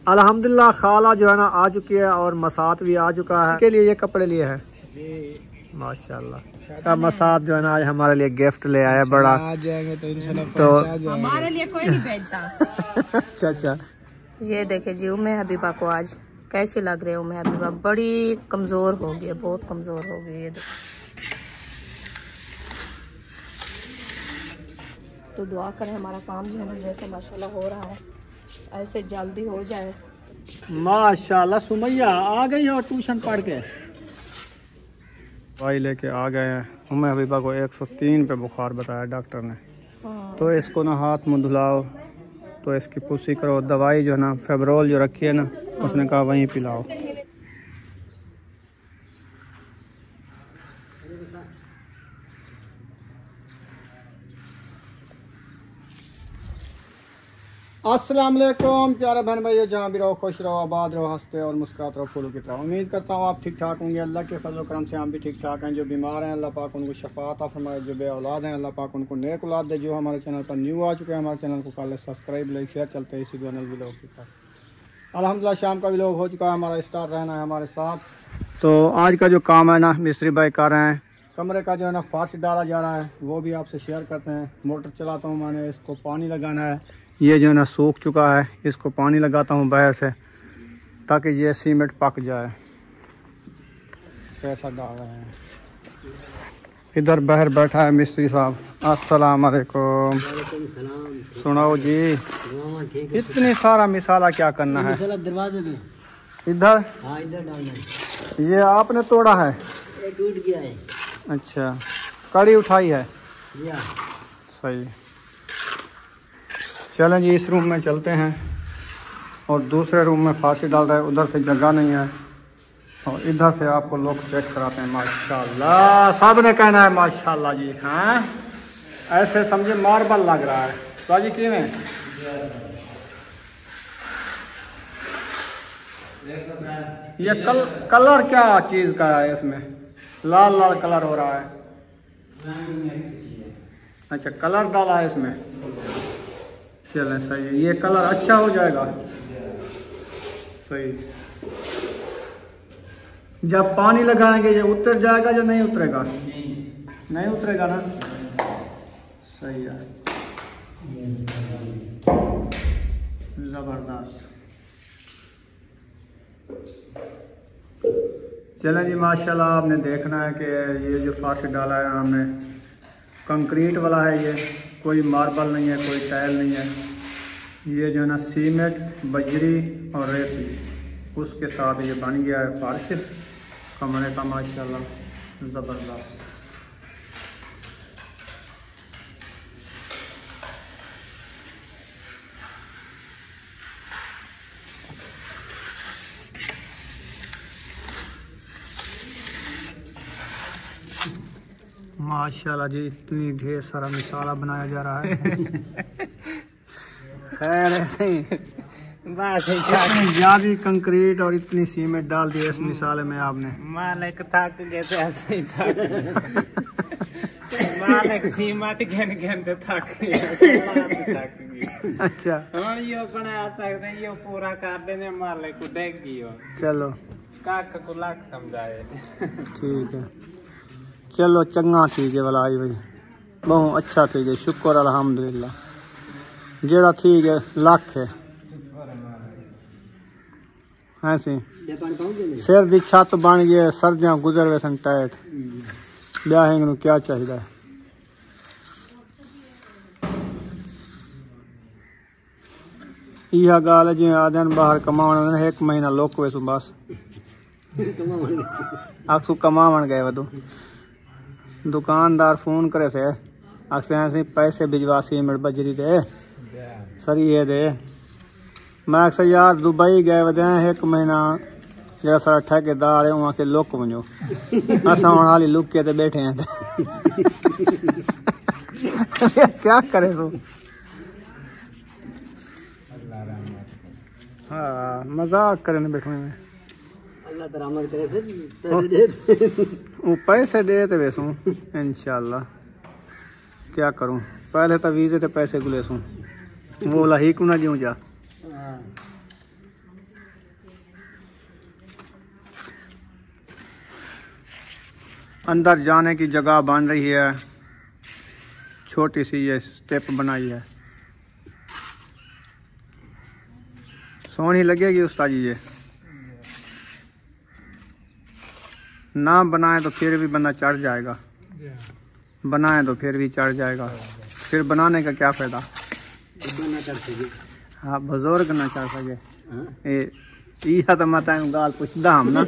अल्हम्दुलिल्लाह खाला जो है ना आ चुकी है और मसात भी आ चुका है। के लिए ये कपड़े लिए हैं माशाल्लाह। का मसात जो है ना आज हमारे लिए गिफ्ट ले आया बड़ा। आ जाएंगे तो इंशाल्लाह तो हमारे लिए कोई नहीं भेजता। अच्छा ये देखे जी उम्मे हबीबा को आज कैसी लग रही है। उम्मे हबीबा बड़ी कमजोर हो गई है, बहुत कमजोर हो गई है। तो दुआ करें हमारा काम जो है ना जैसे माशाल्लाह हो रहा है ऐसे जल्दी हो जाए। माशाल्लाह सुमैया आ गई और ट्यूशन पढ़ के दवाई लेके आ गए हैं। उम्मे हबीबा को 103 पे बुखार बताया डॉक्टर ने। हाँ। तो इसको ना हाथ मुँह धुलाओ, तो इसकी पुष्टि करो। दवाई जो है ना फेब्रोल जो रखी है ना उसने कहा वहीं पिलाओ। अस्सलाम वालेकुम प्यारे बहन भाइयों, जहाँ भी रहो खुश रहो, आबाद रहो, हंसते और मुस्कुराते रहो फूलों की तरह। उम्मीद करता हूँ आप ठीक ठाक होंगे। अल्लाह के फजल करम से हम भी ठीक ठाक हैं। जो बीमार हैं अल्लाह पाक उनको शफात फरमाए, जो बे औलाद हैं अल्लाह पाक उनको नेक औलाद दे। जो हमारे चैनल पर न्यू आ चुके हैं हमारे चैनल को कर ले सब्सक्राइब, लाइक शेयर। चलते हैं इसी चैनल व्लॉग के साथ। अल्हम्दुलिल्लाह शाम का व्लॉग हो चुका है हमारा, स्टार्ट रहना है हमारे साथ। तो आज का जो काम है ना मिस्त्री भाई कर रहे हैं, कमरे का जो है ना फर्श डाला जा रहा है, वो भी आपसे शेयर करते हैं। मोटर चलाता हूँ मैंने, इसको पानी लगाना है। ये जो है ना सूख चुका है, इसको पानी लगाता हूँ बाहर से ताकि ये सीमेंट पक जाए। पैसा डाल रहे हैं। इधर बाहर बैठा है मिस्त्री साहब। अस्सलाम वालेकुम। सुनाओ जी, इतनी सारा मिसाला क्या करना है? दरवाजे में इधर इधर डालना है। ये आपने तोड़ा है? ये टूट गया है। अच्छा, कड़ी उठाई है? सही। चलें जी इस रूम में चलते हैं और दूसरे रूम में फांसी डाल रहे हैं। उधर से जगह नहीं है और इधर से आपको लोग चेक कराते हैं। माशाल्लाह, सब ने कहना है माशाल्लाह जी। हाँ ऐसे समझे मार्बल लग रहा है। तो जी कि में ये कलर क्या चीज़ का है? इसमें लाल लाल कलर हो रहा है। अच्छा, कलर डाला है इसमें। चलें सही है, ये कलर अच्छा हो जाएगा। सही। जब पानी लगाएंगे ये उतर जाएगा या नहीं उतरेगा? नहीं उतरेगा ना। सही है, ज़बरदस्त। चलें जी माशाल्लाह, आपने देखना है कि ये जो फर्श डाला है हमने कंक्रीट वाला है। ये कोई मार्बल नहीं है, कोई टाइल नहीं है। ये जो है ना सीमेंट, बजरी और रेत उसके साथ ये बन गया है फर्श कमरे का। माशाल्लाह ज़बरदस्त। माशाल्लाह जी, इतनी ढेर सारा मिसाला बनाया जा रहा है। खैर ऐसे ही ज्यादा कंक्रीट और इतनी सीमेंट डाल दी इस मिसाले में आपने। मालिक थक गए थे, ऐसे ही थक। मालिक सीमेंट घन घन के थक गए। अच्छा हाँ यो बना सकते, यो पूरा कर देने मालिक को देख गई। चलो काका को लाख समझाए। ठीक है, चलो चंगा ठीक है भला भाई, बहुत अच्छा ठीक है। शुक्र अल्हम्दुलिल्लाह, जेड़ा ठीक है लख है। ऐसे सिर दी छत बन गई, सर्दियां गुजर गए सन टाइट। ब्याहेंगे नूं क्या चाहिए? यह गाल है जिवें आदन बाहर कमावन 1 महीना लोक वे सु बस आखसू कमावन गए वदू। दुकानदार फोन करे से अक्सर ऐसे पैसे भिजवा सीमेंट बजरी दे सरिये दे। मैं अक्सर यार दुबई गए वे 1 महीना जरा सारा ठेकेदार है वहाँ के लुक वञो। असां हुण हाली लुके ते बैठे हैं। क्या करे सो। हाँ मजाक करे न बैठने में। अल्लाह तरामत करे से पैसे दे। वो पैसे दे ते वैसू इंशाल्लाह। क्या करूं, पहले तो वीजे ते पैसे गुले सू वो ही को ना जीऊं जा। अंदर जाने की जगह बन रही है, छोटी सी ये स्टेप बनाई है। सोनी लगेगी उस्ताद जी। ये ना बनाए तो फिर भी बंदा चढ़ जाएगा, बनाए तो फिर भी चढ़ जाएगा, फिर बनाने का क्या फायदा। हाँ बुजुर्ग ना चढ़ सके यह तो मैं तेन गाल पुछदा हम ना।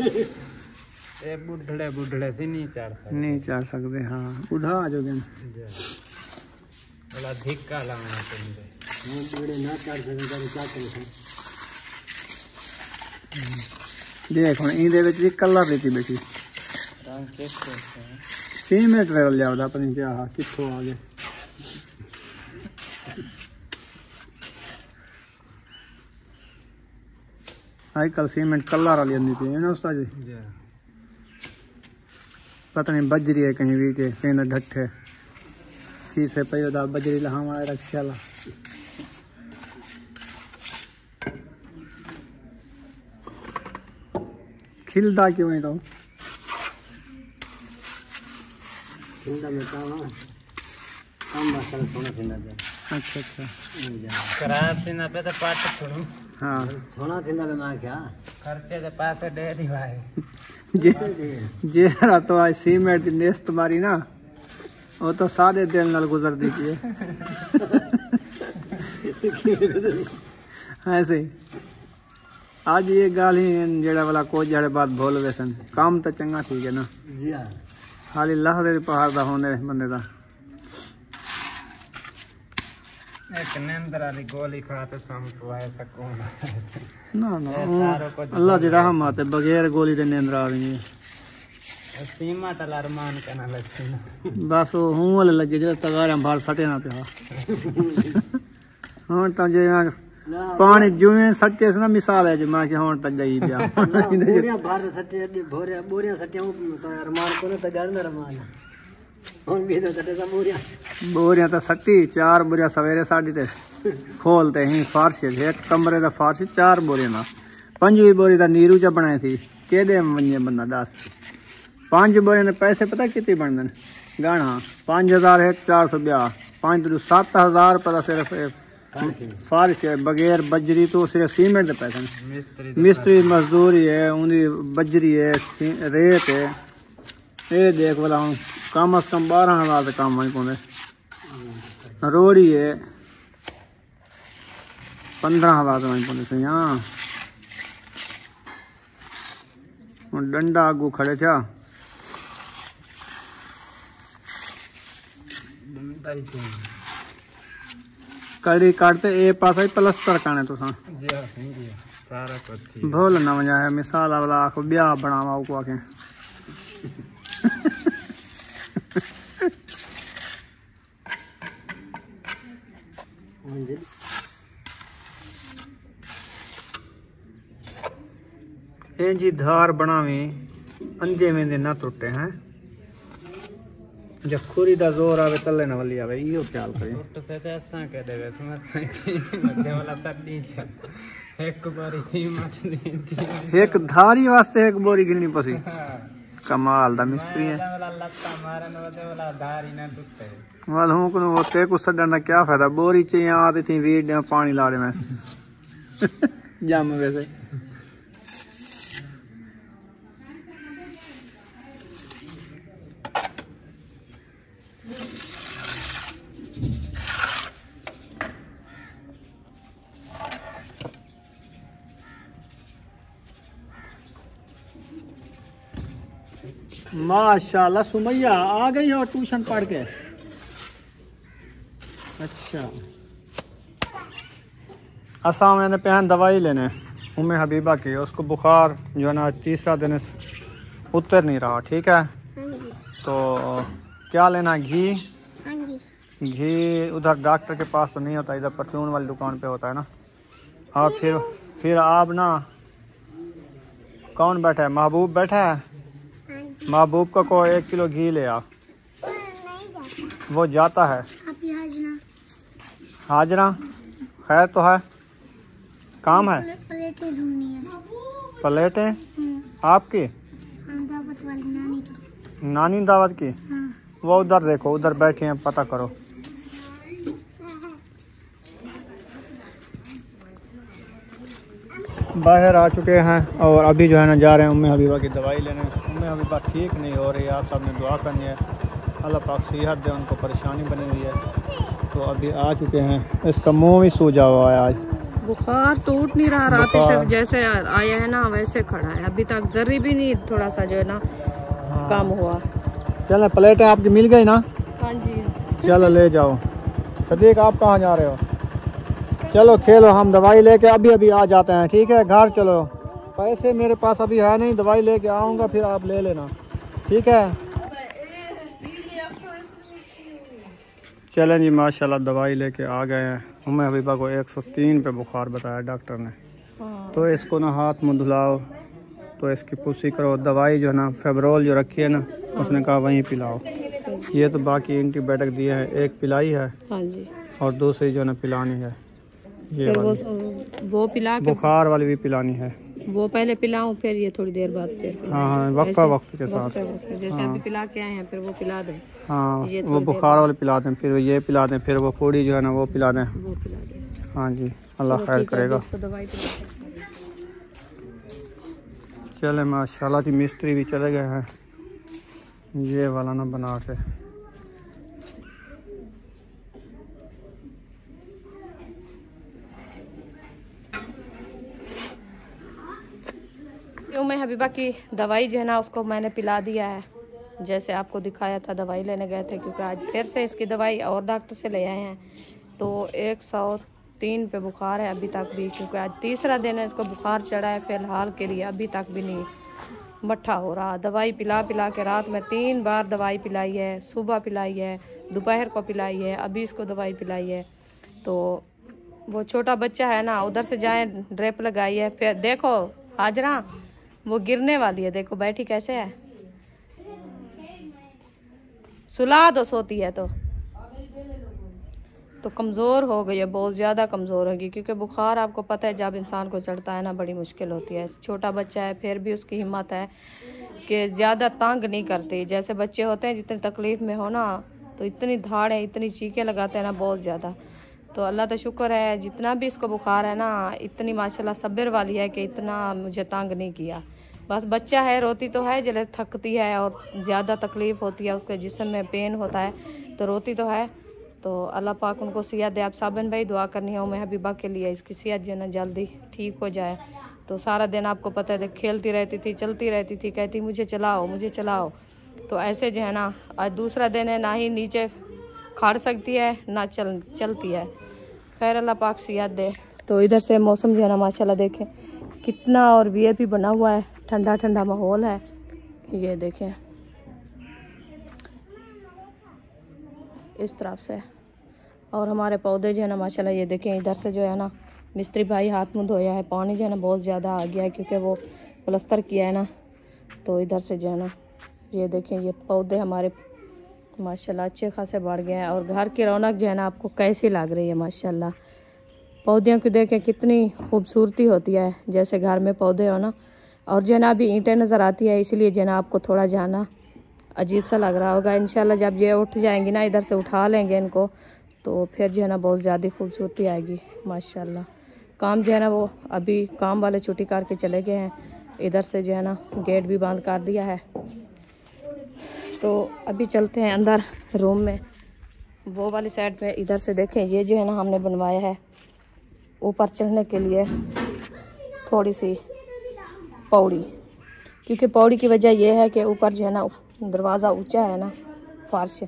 ए बुढ़ड़े बुढ़ड़े से नहीं चढ़ सकते। हाँ बुढ़ा आ जाओगे बड़ा धिक्का लाना चाहिए। ना चढ़ सकते क्या करें। देख हम इहदे विच भी कलर देती बेटी सीमेंट रल जावदा पता नहीं क्या कित्थों आ गए। आजकल सीमेंट कलर वाली आंदी पई है ना उस्ताद जी। पता नहीं बजरी है कहीं भी के कहीं ढट्ठे की से पे बजरी ला हमारा रक्षा ला। खिलदा क्यों है तो खिलदा में काम मसाला सोना थिंदा दे। अच्छा अच्छा खराब से ना पे तो पाट छोड़ू। हाँ सोना थिंदा पे मैं क्या खर्चे दे पास डेरी भाई जे तो आज सीमेंट दी नेस्त मारी ना वो तो सादे दिल नाल गुजर दी की ऐसे ही आज ये गाल ही जेड़ा वाला को जड़े बात भूल गए सन। काम तो चंगा ठीक है ना जी। हाँ खाली लाह दे पहाड़ दा होने बंदे दा। एक नेंद्र वाली गोली खाते समझो ऐसा कौन ना ना अल्लाह दी रहमत है बगैर गोली दे नींद आ रही है। सीमा टल अरमान करना लगती ना बस वो हूं वाले लगे जो तगारे बाहर सटे ना पिया। हां तो जे पानी जुए सटे से ना मिसाल है जो मैं कि हुन तक गई पिया बोरिया बाहर सटे बोरिया सटे तो अरमान को ने तगार ना अरमान हुन भी तो सटे सा बोरिया तो सट्टी 4 बोरिया सवेरे साड़ी ते खोलते ही फारश एक कमरे दा फारश 4 बोरिया ना 5वीं बोरी दा नीरू च बनाई थी केदे वन्ने बंदा दस 5 बोरिया ने पैसे पता कितने बनदे गाना 5000 है 450 5 तो 7000 पता सिर्फ फारश है बगैर बजरी तो सिर्फ सीमेंट दे पैसे मिस्त्री मजदूरी है उनकी बजरी है रेत है ये देख वाला कम से कम 12000 से कम नहीं पौंदे रोड़ी है 15000 से नहीं पौंदे सही। हाँ डंडा आगू खड़े था कड़ी काटते ए पास ही प्लस्तर करने तो सारा कुछ भूल ना मजा है मिसाल वाला आख ब्याह बनावा को आके ये जी धार बनावे अंधे में ना टूटे हैं जब खुरी दा जोर आवे तले न वली आवे इहो ख्याल करे टूटते तो ऐसा कह देवे तुम्हें मध्य वाला तड़ी चल एक बारी ही मत नहीं एक धारी वास्ते एक बोरी गिननी पसी कमाल दा मिस्त्री है वाला लत्ता मारन वाला धारी ना टूटे वाल हूं को ओते को सडन दा क्या फायदा बोरी च आते थी वीड पानी ला दे मैं जम वैसे माशाल्लाह सुमैया आ गई हो ट्यूशन पढ़ के। अच्छा असा मैंने पहन दवाई लेने उम्मे हबीबा की उसको बुखार जो है ना 3रा दिन उतर नहीं रहा ठीक है तो क्या लेना घी घी उधर डॉक्टर के पास तो नहीं होता इधर परचून वाली दुकान पे होता है ना। और फिर आप ना कौन बैठा है महबूब बैठा है महबूब का को 1 किलो घी ले आ वो जाता है हाजरा खैर तो है काम है प्लेटें आपकी नानी ने दावत की? वो उधर देखो, उधर बैठे हैं, पता करो। बाहर आ चुके हैं और अभी जो है ना जा रहे हैं उम्मे हबीबा की दवाई लेने। उम्मे हबीबा ठीक नहीं हो रही, आप सब ने दुआ करनी है, अल्लाह पाक सेहत दे, उनको परेशानी बनी हुई है। तो अभी आ चुके हैं, इसका मुंह भी सूजा हुआ है आज, बुखार तो उठ नहीं रहा, रात से जैसे आया है ना वैसे खड़ा है, अभी तक जर्री भी नहीं थोड़ा सा जो है ना कम हुआ। चलो प्लेटें आपकी मिल गई ना? हाँ जी। चलो ले जाओ। सदीक आप कहाँ जा रहे हो? चलो खेलो, हम दवाई लेके अभी अभी आ जाते हैं, ठीक है? घर चलो, पैसे मेरे पास अभी है नहीं, दवाई लेके आऊँगा फिर आप ले लेना, ठीक है? चलें जी, माशाल्लाह दवाई लेके आ गए हैं। उम्मे हबीबा को 103 पे बुखार बताया डॉक्टर ने। तो इसको ना हाथ मुँह धुलाओ, तो इसकी पुष्टि करो। दवाई जो है ना फेबरोल जो रखी है ना, उसने कहा वहीं पिलाओ। ये तो बाकी एंटीबायोटिक दिए हैं, एक पिलाई है। हाँ जी। और दूसरी जो है ना पिलानी है, ये वो पिला के बुखार वाली भी पिलानी है। वो पहले पिलाऊं फिर ये थोड़ी देर बाद फिर? हाँ, वक्फा वक्त के साथ, जैसे अभी पिला के आए हैं फिर वो पिला दें। हाँ, वो बुखार वाले पिला दें, फिर ये पिला दें, फिर वो पूड़ी जो है ना वो पिला दें। हाँ जी, अल्लाह खैर करेगा। चले, माशाल्लाह की मिस्त्री भी चले गए हैं, ये वाला ना बना के। उम्मे हबीबा की दवाई जो है ना उसको मैंने पिला दिया है, जैसे आपको दिखाया था। दवाई लेने गए थे क्योंकि आज फिर से इसकी दवाई और डॉक्टर से ले आए हैं। तो 103 पे बुखार है अभी तक भी, क्योंकि आज तीसरा दिन है इसको बुखार चढ़ा है फिलहाल के लिए, अभी तक भी नहीं मट्ठा हो रहा। दवाई पिला पिला के रात में 3 बार दवाई पिलाई है, सुबह पिलाई है, दोपहर को पिलाई है, अभी इसको दवाई पिलाई है। तो वो छोटा बच्चा है ना, उधर से जाए ड्रिप लगाई है, फिर देखो हाजरा वो गिरने वाली है, देखो बैठी कैसे है। सुला दो, सोती है तो कमज़ोर हो गई है, बहुत ज़्यादा कमज़ोर होगी, क्योंकि बुखार आपको पता है जब इंसान को चढ़ता है ना बड़ी मुश्किल होती है। छोटा बच्चा है फिर भी उसकी हिम्मत है कि ज़्यादा तंग नहीं करती। जैसे बच्चे होते हैं जितनी तकलीफ़ में हो ना, तो इतनी धाड़ें इतनी चीखें लगाते हैं ना बहुत ज़्यादा। तो अल्लाह का शुक्र है जितना भी इसको बुखार है ना, इतनी माशाल्लाह सब्र वाली है कि इतना मुझे तंग नहीं किया। बस बच्चा है, रोती तो है, जले थकती है और ज़्यादा तकलीफ़ होती है, उसके जिस्म में पेन होता है तो रोती तो है। तो अल्लाह पाक उनको सेहत दे। आप साबिन भाई दुआ करनी है उम्मे हबीबा के लिए, इसकी सेहत जो है ना जल्दी ठीक हो जाए। तो सारा दिन आपको पता है खेलती रहती थी, चलती रहती थी, कहती मुझे चलाओ मुझे चलाओ। तो ऐसे जो है ना आज दूसरा दिन है, ना ही नीचे खड़ सकती है ना चलती है। खैर अल्लाह पाक सेहत दे। तो इधर से मौसम जो है ना माशाल्लाह देखें कितना और वीआईपी बना हुआ है, ठंडा ठंडा माहौल है, ये देखें इस तरफ से। और हमारे पौधे जो है ना माशाल्लाह ये देखें, इधर से जो है ना मिस्त्री भाई हाथ मुँह धोया है, पानी जो है ना बहुत ज़्यादा आ गया है क्योंकि वो प्लस्तर किया है ना। तो इधर से जो है ना ये देखें, ये पौधे हमारे माशाल्लाह अच्छे खासे बढ़ गए हैं। और घर की रौनक जो है ना आपको कैसी लग रही है माशाल्लाह। पौधों को देखें कितनी खूबसूरती होती है, जैसे घर में पौधे हो ना। और जो है ना अभी ईंटें नज़र आती है, इसलिए जो है ना आपको थोड़ा जाना अजीब सा लग रहा होगा। इंशाल्लाह जब ये उठ जाएंगी ना, इधर से उठा लेंगे इनको, तो फिर जो है ना बहुत ज़्यादा खूबसूरती आएगी माशाल्लाह। काम जो है ना वो अभी काम वाले छुट्टी करके चले गए हैं, इधर से जो है ना गेट भी बंद कर दिया है। तो अभी चलते हैं अंदर रूम में, वो वाली साइड पे। इधर से देखें ये जो है ना हमने बनवाया है ऊपर चढ़ने के लिए थोड़ी सी पौड़ी, क्योंकि पौड़ी की वजह यह है कि ऊपर जो है ना दरवाज़ा ऊंचा है ना, फर्श,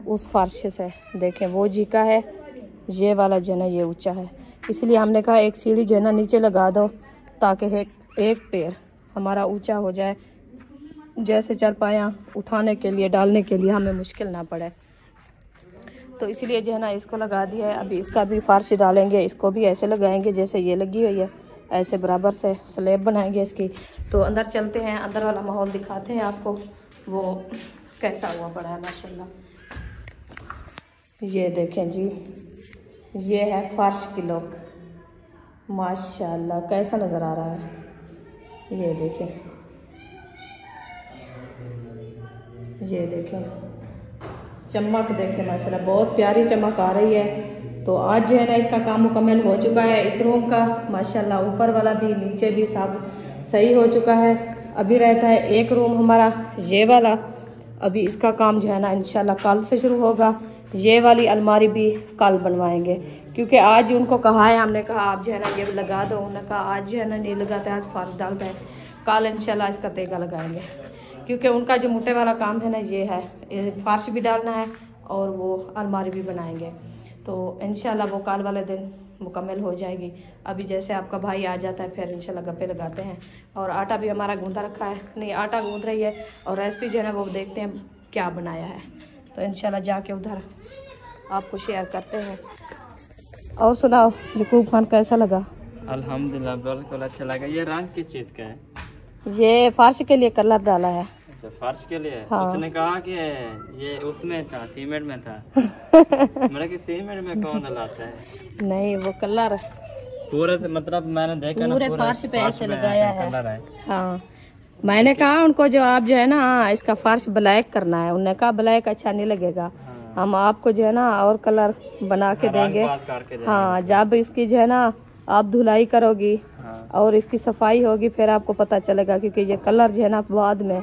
उस फर्श से देखें वो जी का है, ये वाला जो है ना ये ऊंचा है, इसलिए हमने कहा एक सीढ़ी जो है ना नीचे लगा दो ताकि एक पैर हमारा ऊंचा हो जाए, जैसे चारपाया उठाने के लिए डालने के लिए हमें मुश्किल ना पड़े। तो इसलिए जो है ना इसको लगा दिया है। अभी इसका भी फर्श डालेंगे, इसको भी ऐसे लगाएंगे जैसे ये लगी हुई है, ऐसे बराबर से स्लैब बनाएंगे इसकी। तो अंदर चलते हैं, अंदर वाला माहौल दिखाते हैं आपको वो कैसा हुआ पड़ा है माशाल्लाह। ये देखें जी, ये है फर्श की लुक माशाल्लाह, कैसा नज़र आ रहा है। ये देखें ये देखें चमक, देखें माशाल्लाह बहुत प्यारी चमक आ रही है। तो आज जो है ना इसका काम मुकम्मल हो चुका है इस रूम का माशाल्लाह। ऊपर वाला भी नीचे भी सब सही हो चुका है। अभी रहता है एक रूम हमारा ये वाला, अभी इसका काम जो है ना इंशाल्लाह कल से शुरू होगा। ये वाली अलमारी भी कल बनवाएंगे क्योंकि आज उनको कहा है, हमने कहा आप जो है ना ये लगा दो, उन्होंने कहा आज जो है ना नहीं लगाते, आज फर्श डालते हैं, कल इंशाल्लाह इसका तेगा लगाएंगे क्योंकि उनका जो मोटे वाला काम है ना ये है, फर्श भी डालना है और वो अलमारी भी बनाएंगे। तो इंशाल्लाह वो कल वाले दिन मुकम्मल हो जाएगी। अभी जैसे आपका भाई आ जाता है फिर इंशाल्लाह गप्पे लगाते हैं। और आटा भी हमारा गूंदा रखा है, नहीं आटा गूंद रही है और रेसिपी जो है ना वो देखते हैं क्या बनाया है। तो इंशाल्लाह जाके उधर आपको शेयर करते हैं। और सुनाओ यकूब खान कैसा लगा? अल्हम्दुलिल्लाह बिल्कुल अच्छा लगा। ये रंग किस चीज का है? ये फर्श के लिए कलर डाला है। अच्छा फर्श के लिए? हाँ। उसने कहा कि ये उसमें था, सीमेंट में था। मेरा कि सीमेंट में कौन लाता है? नहीं वो कलर पूरे मतलब मैंने देखा ना पूरे फर्श पे ऐसे लगाया है। कलर है। हाँ मैंने कहा उनको जो आप जो है ना इसका फर्श ब्लैक करना है, उन्होंने कहा ब्लैक अच्छा नहीं लगेगा, हम आपको जो है ना और कलर बना के देंगे। हाँ जब इसकी जो है ना आप धुलाई करोगी और इसकी सफाई होगी फिर आपको पता चलेगा क्योंकि ये कलर जो है ना बाद में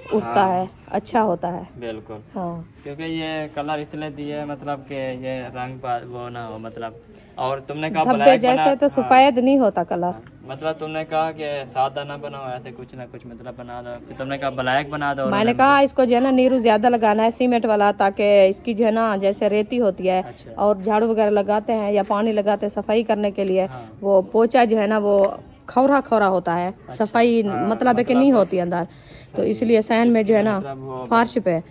उठता है, अच्छा होता है। बिल्कुल हाँ क्योंकि ये कलर इसलिए दिए मतलब कि ये रंग वो ना हो मतलब। और तुमने कहा धब्बे ब्लैक जैसे तो सफेद नहीं होता कलर। मतलब तुमने कहा कि सादा ना बनाओ, ऐसे कुछ ना कुछ मतलब बना दो। फिर तुमने कहा ब्लैक बना दो। मैंने कहा इसको जो है ना नीरू ज्यादा लगाना है सीमेंट वाला, ताकि इसकी जो है ना जैसे रेती होती है और झाड़ू वगैरह लगाते हैं या पानी लगाते हैं सफाई करने के लिए, वो पोचा जो है ना वो खौरा खौरा होता है, सफाई मतलब है कि नहीं होती अंदर, तो इसलिए सहन में जो है ना फर्श पे।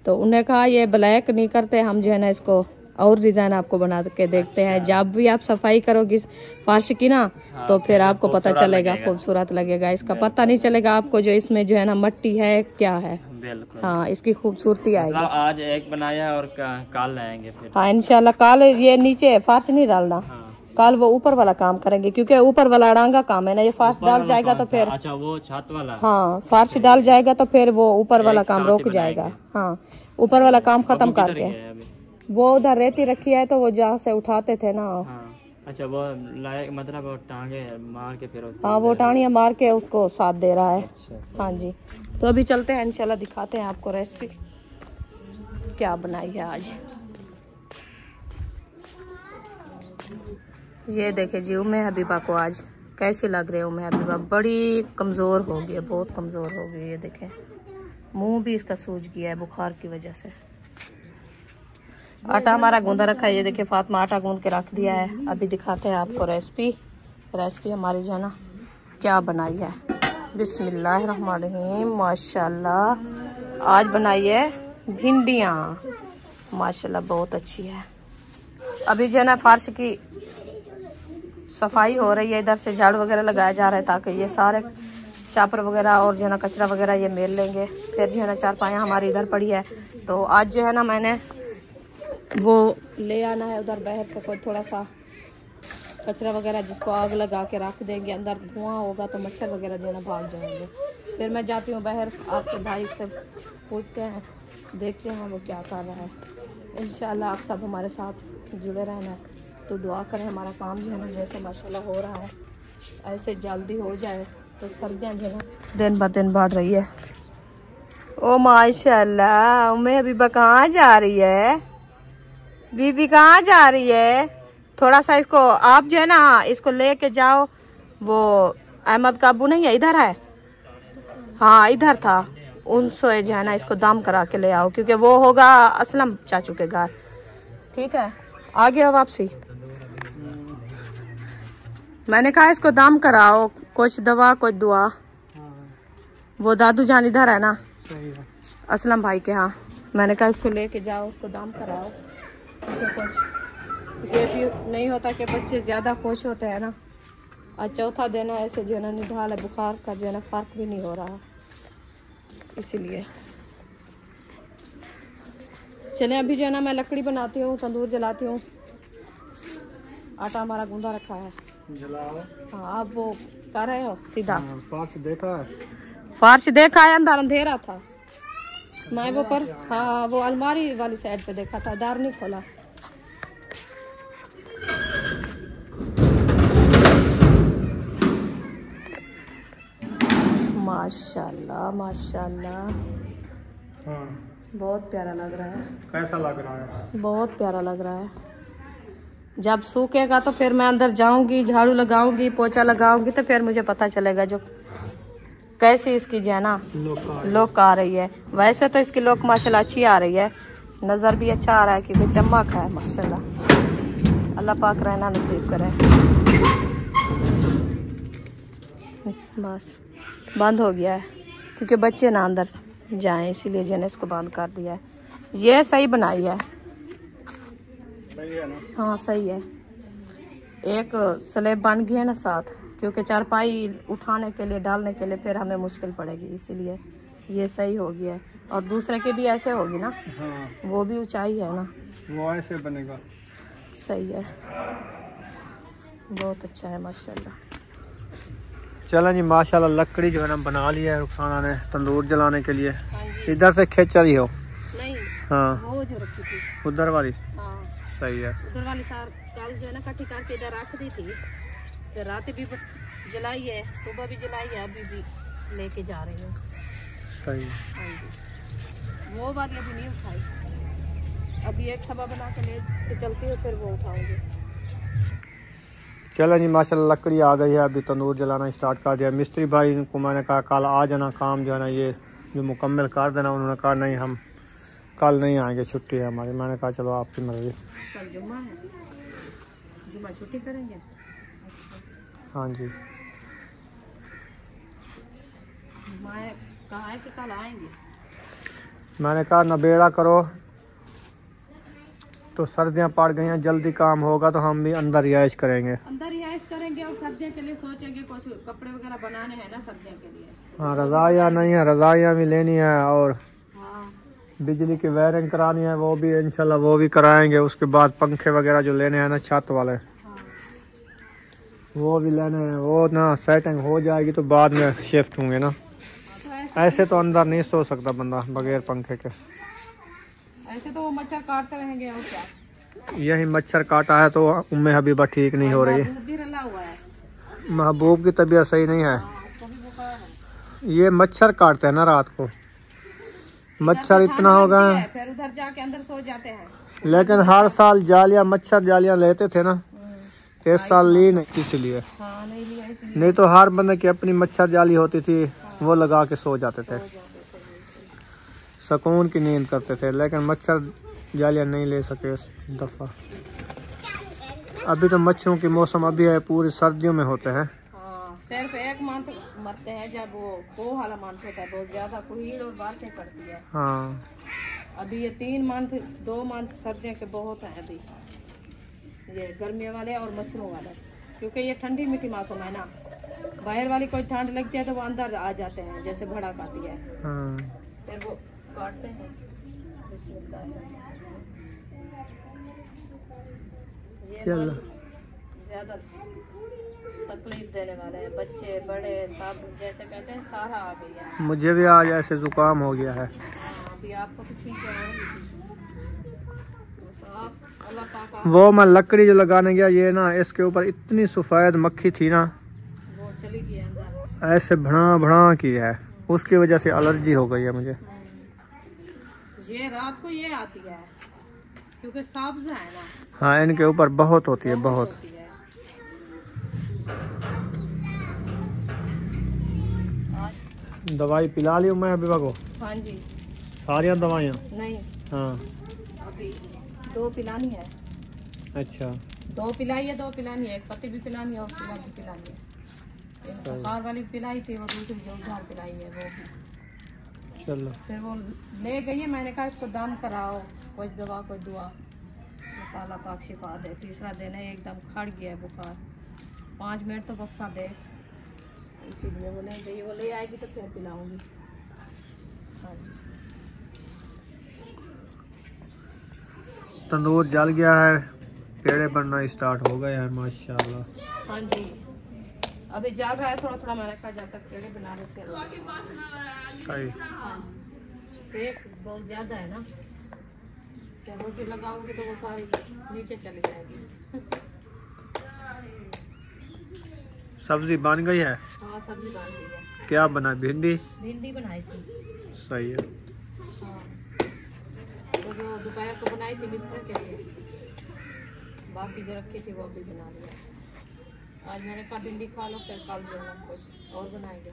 तो उन्हें कहा ये ब्लैक नहीं करते, हम जो है ना इसको और डिजाइन आपको बना के देखते हैं। जब भी आप सफाई करोगी फर्श की ना तो फिर आपको पता चलेगा, खूबसूरत लगेगा। इसका पता नहीं चलेगा आपको जो इसमें जो है ना मिट्टी है क्या है। हाँ इसकी खूबसूरती आएगी। आज एक बनाया और कल लाएंगे फिर। हाँ इंशाल्लाह कल ये नीचे फर्श नहीं डालना, कल वो ऊपर वाला काम करेंगे क्योंकि ऊपर वाला अड़ांगा काम है ना। ये फर्श डाल जाएगा तो फिर अच्छा वो छत वाला। हाँ फर्श डाल जाएगा तो फिर वो ऊपर वाला काम रुक जाएगा। हाँ ऊपर वाला काम खत्म करके वो उधर रेती रखी है तो वो जहाँ से उठाते थे ना। अच्छा वो मतलब वो टांगे मार के फिर उसको। हाँ वो टांगियाँ मार के उसको साथ दे रहा है। हाँ जी तो अभी चलते हैं इंशाल्लाह दिखाते हैं आपको रेसिपी क्या बनाई है आज। ये देखे जी उम्मे हबीबा को आज कैसी लग रही है। उम्मे हबीबा बड़ी कमज़ोर हो गई है, बहुत कमज़ोर हो गई है। ये देखें मुंह भी इसका सूज गया है बुखार की वजह से। आटा हमारा गूंदा रखा है। ये देखिए फातिमा आटा गूंद के रख दिया है। अभी दिखाते हैं आपको रेसिपी हमारी जो है ना क्या बनाई है। बिस्मिल्लाहिर्रहमानिर्रहीम। माशाल्लाह आज बनाई है भिंडियाँ, माशाल्लाह बहुत अच्छी है। अभी जो है ना फर्श की सफाई हो रही है, इधर से झाड़ू वगैरह लगाया जा रहा है ताकि ये सारे शापर वगैरह और जो है ना कचरा वगैरह ये मेल लेंगे। फिर जो है ना चारपाइयाँ हमारी इधर पड़ी है तो आज जो है ना मैंने वो ले आना है उधर बाहर से कोई थोड़ा सा कचरा वगैरह जिसको आग लगा के रख देंगे, अंदर धुआं होगा तो मच्छर वगैरह जो है ना भाग जाएंगे। फिर मैं जाती हूँ बाहर, आपके भाई से पूछते हैं देखते हैं वो क्या कर रहा है। इंशाल्लाह आप सब हमारे साथ जुड़े रहना है तो दुआ करें हमारा काम जो है ना जैसे माशाल्लाह हो रहा है ऐसे जल्दी हो जाए। तो सर्दियाँ जो है ना दिन ब दिन बढ़ रही है। ओ माशाल्लाह उम्मे हबीबा कहाँ जा रही है? बीबी कहाँ जा रही है? थोड़ा सा इसको आप जो है ना इसको लेके जाओ। वो अहमद काबू नहीं है, इधर है। हाँ इधर था, उनसे जो है ना इसको दाम करा के ले आओ क्योंकि वो होगा असलम चाचू के घर। ठीक है आ गया वापसी। मैंने कहा इसको दाम कराओ, कुछ दवा कुछ दुआ। वो दादू जान इधर है ना असलम भाई के। हाँ मैंने कहा इसको लेके जाओ, उसको दाम कराओ। कुछ ये भी नहीं होता कि बच्चे ज़्यादा खुश होते हैं ना। आज चौथा दिन है ऐसे जो है ना निढाल है, बुखार का जो है ना फ़र्क भी नहीं हो रहा, इसीलिए चले अभी जो है ना मैं लकड़ी बनाती हूँ, तंदूर जलाती हूँ। आटा हमारा गूंदा रखा है, जलाओ। हाँ आप वो कर रहे हो सीधा। फर्श देखा है? फर्श देखा है, अंदर अंधेरा था। मैं वो पर हाँ वो अलमारी वाली साइड पे देखा था, दार नहीं खोला। माशाल्लाह माशाल्लाह, हाँ बहुत प्यारा लग रहा है। कैसा लग रहा है? बहुत प्यारा लग रहा है। जब सूखेगा तो फिर मैं अंदर जाऊंगी, झाड़ू लगाऊंगी, पोछा लगाऊंगी, तो फिर मुझे पता चलेगा जो कैसी इसकी जो है ना लुक आ रही है। वैसे तो इसकी लुक माशाल्लाह अच्छी आ रही है, नज़र भी अच्छा आ रहा है क्योंकि चमक है माशाल्लाह। अल्लाह पाक रहना नसीब करे। बस बंद हो गया है क्योंकि बच्चे ना अंदर जाएं, इसीलिए जो है इसको बंद कर दिया है। ये सही बनाई है, सही है ना? हाँ सही है। एक स्लैब बन गया है ना साथ, क्योंकि चारपाई उठाने के लिए डालने के लिए फिर हमें मुश्किल पड़ेगी, इसीलिए ये सही हो गया है। और दूसरे के भी ऐसे होगी ना, हाँ वो भी ऊंचाई है ना, वो ऐसे बनेगा। सही है, बहुत अच्छा है माशाल्लाह। चलो जी माशाल्लाह, लकड़ी जो है ना बना ली है रुखसाना ने तंदूर जलाने के लिए। इधर से खींच रही हो? नहीं, हाँ वो जो रखी थी उधर वाली। हाँ सही है। उधर वाली सार कल जो है ना इकट्ठी करके इधर रख दी थी, तो रात भी जलाई है, सुबह भी जलाई है, अभी भी लेके जा रही हूँ। सही है। हाँ जी, वो वाली अभी नहीं उठाई, अभी एक सभा बना के ले के चलती है, फिर वो उठाऊंगी। चलो जी माशाल्लाह, लकड़ी आ गई है, अभी तंदूर जलाना स्टार्ट कर दिया। मिस्त्री भाई को मैंने कहा कल आ जाना, काम जो है ना ये जो मुकम्मल कर देना। उन्होंने कहा नहीं हम कल नहीं आएंगे, छुट्टी है हमारी। मैंने कहा चलो आपकी मर्जी। कल जुम्मा है, जुम्मा छुट्टी करेंगे। हाँ जी, मैं कहा है कि कल आएंगे। मैंने कहा नबेड़ा करो, तो सर्दियाँ पड़ गई हैं, जल्दी काम होगा तो हम भी अंदर रिहाइश करेंगे। अंदर रिहाइश करेंगे और सर्दियों के लिए सोचेंगे, कुछ कपड़े वगैरह बनाने हैं ना सर्दियों के लिए। हाँ रज़ाइयाँ नहीं है, रज़ाइयाँ भी लेनी है, और हाँ बिजली की वायरिंग करानी है, वो भी इंशाल्लाह वो भी कराएंगे। उसके बाद पंखे वगैरह जो लेने हैं ना छत वाले, हाँ, वो भी लेने हैं। वो ना सेटिंग हो जाएगी तो बाद में शिफ्ट होंगे ना। तो ऐसे तो अंदर नहीं सो सकता बंदा बगैर पंखे के। ऐसे तो वो मच्छर काटते रहेंगे और क्या। यही मच्छर काटा है तो उम्मे हबीबा ठीक नहीं हो रही है। धूप भी रला हुआ है। महबूब की तबीयत सही नहीं है। हाँ, उसको भी बुखार है। ये मच्छर काटते हैं ना रात को, मच्छर इतना हो गया है। फिर उधर जाके अंदर सो जाते हैं। लेकिन हर साल जालियां, मच्छर जालियां लेते थे ना, इस साल ली नहीं इसलिए। हाँ, नहीं लिया इसलिए। नहीं तो हर बंदे की अपनी मच्छर जाली होती थी, वो लगा के सो जाते थे, सुकून की नींद करते थे। लेकिन मच्छर जालियां नहीं ले सके इस दफ़ा। अभी तो मच्छरों की मौसम अभी है, पूरी सर्दियों में होते हैं। हाँ, सिर्फ एक मंथ मरते हैं जब वो वाला मंथ होता है, बहुत ज्यादा कीड़ और बारिशें पड़ती है। हाँ अभी ये 3 मंथ 2 मंथ सर्दियों के बहुत हैं अभी, ये गर्मियों वाले और मच्छरों वाले, क्योंकि ये ठंडी मीठी मौसम है ना। बाहर वाली कोई ठंड लगती है तो वो अंदर आ जाते हैं, जैसे भड़क आती है, हाँ। फिर वो काटते हैं। बिस्मिल्लाह। ये चलो ज्यादा तकलीफ देने वाले हैं, बच्चे बड़े सब, जैसे कहते हैं सारा आ गई है। मुझे भी आज ऐसे जुकाम हो गया है। हाँ, अभी आपको तो ठीक है। बस आप अल्लाह पाक वो मैं लकड़ी जो लगाने गया, ये ना इसके ऊपर इतनी सफ़ेद मक्खी थी ना, वो चली गई है अंदर, ऐसे भड़ा भड़ा की है, उसकी वजह से एलर्जी हो गई है मुझे। ये रात को ये आती है क्योंकि सब्ज है ना। हाँ इनके ऊपर बहुत होती है, बहुत। होती है। दवाई पिला ली मैं अभी को, हाँ जी, सारिया दवाइयाँ? नहीं हाँ अभी 2 पिलानी है। अच्छा 2 पिलाई है, 2 पिलानी है, एक पत्ती भी पिलानी है और सिरप भी पिलानी है। बुखार वाली पिलाई थी, वो दूसरी जो उधार पिलाई है वो भी। चलो फिर वो ले गई है, मैंने कहा इसको दम कराओ, कुछ दवा कोई दुआ, अल्लाह पाक शिफा दे। तीसरा दिन है, एकदम खड़ गया है बुखार, 5 मिनट तो वक्फा दे, इसीलिए वो ले गई। वो ले आएगी तो फिर पिलाऊंगी। हाँ जी, तंदूर जल गया है, पेड़े बनना स्टार्ट हो गए हैं माशाल्लाह। हाँ जी, अभी जल रहा है थोड़ा थोड़ा, मैंने कहा जब तक पेड़े बना लेते हैं। सही। हाँ जी, सेक बहुत ज्यादा है ना, क्या रोटी लगाओगे तो वो सारी नीचे चली जाएगी। सब्जी बन गई है? हाँ सब्जी बन गई है। क्या बना? भिंडी? भिंडी बनाई थी। सही है। हाँ तो जो दोपहर को बनाई थी मिस्टर के लिए, बाकी जो रखी थी वो भी बना लिया। आज मैंने कहा भिंडी खा लो, फिर कल जो है कुछ और बनाएंगे।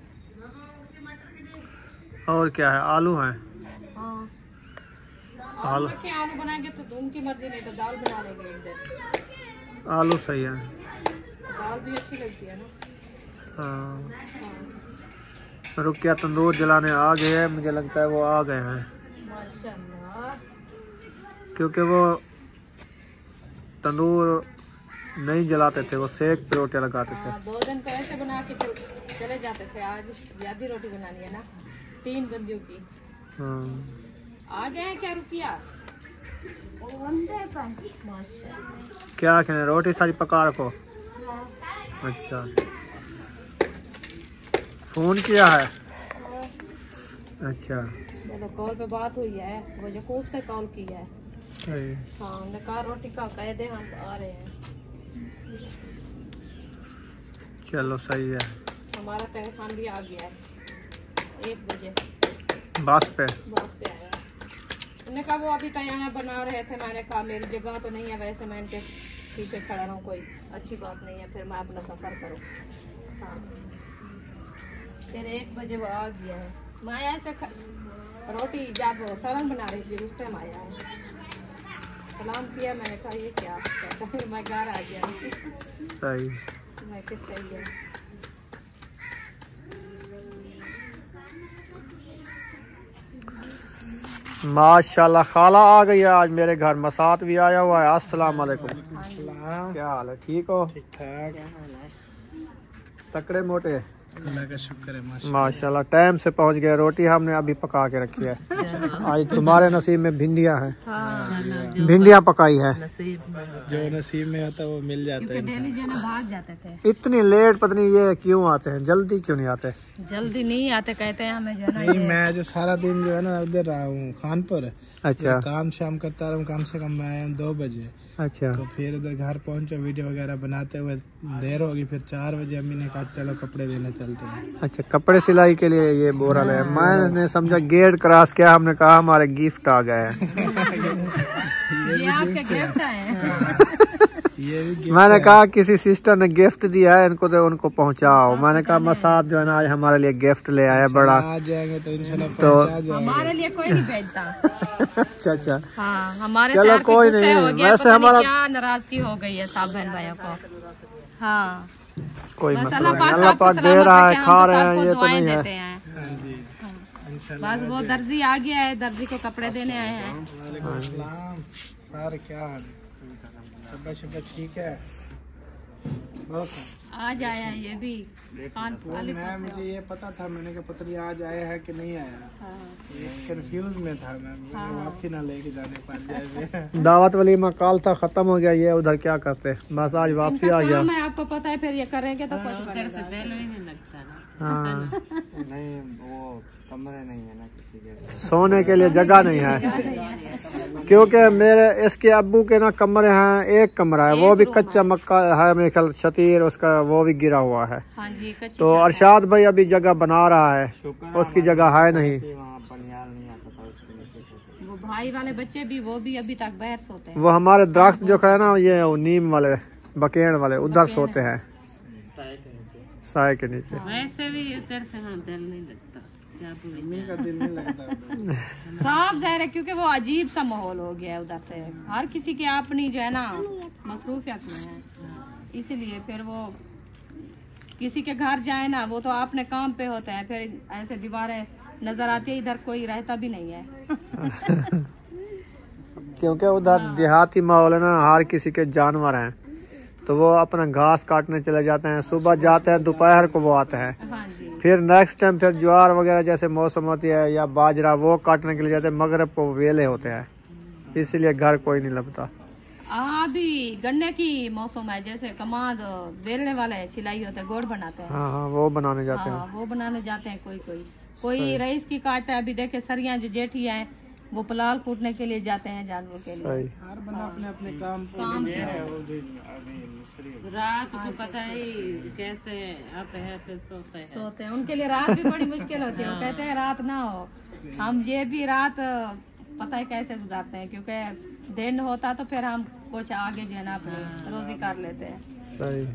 और क्या है? आलू है? हाँ आलू आलू बनाएंगे तो उनकी मर्जी, नहीं तो दाल बना लेंगे एक दिन। आलू सही है। दाल भी अच्छी लगती है ना। हाँ। हाँ रुकिया तंदूर जलाने आ गए हैं, मुझे लगता है वो आ गए हैं, माशाल्लाह। क्योंकि वो तंदूर नहीं जलाते थे, वो सेक पे रोटियां लगाते थे। 2 दिन तो ऐसे बना के चले जाते थे। आज ज्यादा रोटी बनानी है ना, 3 बंदियों की। हाँ। आ गए हैं क्या? रुकिया माशाल्लाह। क्या कहने, रोटी सारी पका रखो। अच्छा, फोन किया है? अच्छा चलो कॉल पे बात हुई है, वो जकूब से कॉल की है। सही। हाँ हमने कहा रोटी का कह दे, हम आ रहे हैं। चलो सही है। हमारा तहखान भी आ गया है 1 बजे बस पे आया। उन्होंने कहा वो अभी तैयार बना रहे थे। मैंने कहा मेरी जगह तो नहीं है, वैसे मैं इनके पीछे खड़ा रहूँ कोई अच्छी बात नहीं है, फिर मैं अपना सफ़र करूँ। हाँ फिर 1 बजे वो आ गया है। मैं ऐसे रोटी जब सरन बना रही थी उस टाइम आया है। सलाम किया, मैंने कहा ये क्या कहता है, मैं घर आ गया। सही। मैं किस सही है। माशाल्लाह खाला आ गई है आज मेरे घर, मसात भी आया हुआ है। अस्सलाम वालेकुम। क्या हाल है? ठीक हो? ठीक ठाक, तकड़े मोटे? अल्लाह का शुक्र है माशाल्लाह। टाइम से पहुंच गए। रोटी हमने अभी पका के रखी है। आज तुम्हारे नसीब में भिंडियां हैं। हाँ। भिंडियां पकाई है। जो नसीब में होता है वो मिल जाता है। डेली जो है भाग जाते थे। इतनी लेट पता नहीं ये क्यों आते हैं, जल्दी क्यों नहीं आते? जल्दी नहीं आते, कहते हैं हमें जो है ना नहीं, मैं जो सारा दिन जो है ना उधर रहा हूँ खानपुर। अच्छा काम शाम करता रहा हूँ, कम से कम मैं आया 2 बजे। अच्छा। तो फिर उधर घर पहुंचा, वीडियो वगैरह बनाते हुए देर होगी। फिर 4 बजे अम्मी ने कहा चलो कपड़े देने चलते हैं। अच्छा, कपड़े सिलाई के लिए ये बोरा ले। मैंने समझा गेट क्रॉस किया, हमने कहा हमारे गिफ्ट आ गए हैं। ये आपके गिफ्ट है। ये भी मैंने कहा किसी सिस्टर ने गिफ्ट दिया है इनको, तो उनको पहुंचाओ। मैंने कहा मसाद जो है ना आज हमारे लिए गिफ्ट ले आया बड़ा। आ जाएंगे तो इंशाल्लाह तो पहुंचा जाएंगे। हमारे लिए कोई नहीं भेजता। अच्छा। हाँ हमारे चलो, साथ भी कोई गुस्सा नहीं, हो गया, वैसे पता नहीं हमारा- क्या नाराजगी हो गई है सब बहन भाइयों को। हाँ कोई बस मसला अल्लाह नहीं, पाक अल्लाह सबको पाक दे सलामत रहा है, रखे, हम खा तो रहे हैं, सबको ये तो दुआएं नहीं देते है। हैं। हाँ जी, इंशाल्लाह बस वो दर्जी आ गया है, दर्जी को कपड़े देने आए हैं। वालेकुम अस्सलाम। सर क्या हाल? तबीयत शबीयत ठीक है? बहुत आज आया है ये भी कानपुर। मैं मुझे ये पता था, मैंने कहा पता नहीं आज आया है कि नहीं आया। हाँ। ये कंफ्यूज में था मैं, वापसी ना लेके जाने पड़ जाए। दावत वलीमा काल था, खत्म हो गया। ये उधर क्या करते, बस आज वापसी आ गया। मैं आपको पता है, फिर ये करेंगे तो कुछ बनेगा। नहीं लगता ना। हाँ, नहीं वो कमरे नहीं है ना किसी के। सोने के लिए जगह नहीं है, क्योंकि मेरे इसके अब्बू के ना कमरे हैं। एक कमरा है, वो भी कच्चा मक्का है मेरे ख्याल, शतीर उसका वो भी गिरा हुआ है। हाँ जी, कच्ची तो अरशाद भाई अभी जगह बना रहा है, उसकी जगह है नहीं। वो भाई वाले बच्चे भी, वो भी अभी तक बाहर सोते हैं। वो हमारे दरख्त जो खड़े ना, ये वो नीम वाले बकेड़ वाले, उधर सोते हैं साए के नीचे। वैसे भी उधर से हाँ दिल नहीं लगता, मम्मी का दिल नहीं लगता। साफ ज़ाहिर है, क्योंकि वो अजीब सा माहौल हो गया है उधर से। हर किसी की अपनी जो है ना मसरूफियत में है, इसीलिए फिर वो किसी के घर जाए ना, वो तो अपने काम पे होते हैं, फिर ऐसे दीवारें नजर आती है, इधर कोई रहता भी नहीं है। क्योंकि उधर देहाती माहौल है ना, हर किसी के जानवर हैं, तो वो अपना घास काटने चले जाते हैं। सुबह जाते हैं, दोपहर को वो आते हैं। हाँ जी। फिर नेक्स्ट टाइम फिर ज्वार वगैरह जैसे मौसम होती है या बाजरा, वो काटने के लिए जाते हैं। मगरब को वेले होते हैं, इसलिए घर कोई नहीं लगता। अभी गन्ने की मौसम है, जैसे कमाद बेलने वाले छिलाई होते हैं, गोड़ बनाते हैं। हाँ हाँ, वो बनाने जाते हैं। हाँ वो बनाने जाते हैं कोई कोई। कोई रईस की काटता है। अभी देखे सरिया जो जेठी है वो पलाल कूटने के लिए जाते हैं जानवर के लिए। सही। हर बंदा अपने अपने काम रात को पता है कैसे आते हैं फिर सोते हैं। उनके लिए रात भी बड़ी मुश्किल होती है। वो कहते हैं रात ना हो, हम ये भी रात पता है कैसे गुजारते हैं, क्योंकि दिन होता तो फिर हम कुछ आगे जो है ना अपनी रोजी कर लेते हैं। सही।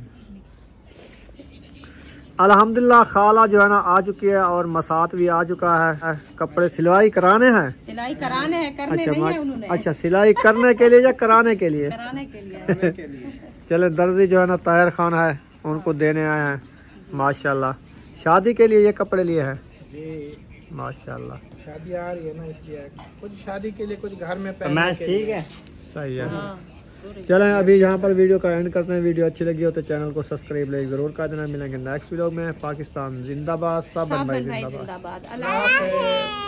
अल्हम्दुलिल्लाह खाला जो है ना आ चुकी है और मसात भी आ चुका है। कपड़े सिलाई कराने हैं, सिलाई कराने हैं, करने अच्छा नहीं है उन्होंने। अच्छा सिलाई करने के लिए या कराने के लिए? कराने के लिए। चले दर्जी जो है ना ताहिर खान है उनको देने आए हैं माशाल्लाह। शादी के लिए ये कपड़े लिए हैं जी। माशाल्लाह। शादी आ रही है ना इसलिए कुछ शादी के लिए कुछ घर में ठीक है। सही है। चलें अभी यहाँ पर वीडियो का एंड करते हैं। वीडियो अच्छी लगी हो तो चैनल को सब्सक्राइब जरूर कर देना। मिलेंगे नेक्स्ट वीडियो में। पाकिस्तान जिंदाबाद, सब भाई जिंदाबाद। अल्लाह हाफ़िज़।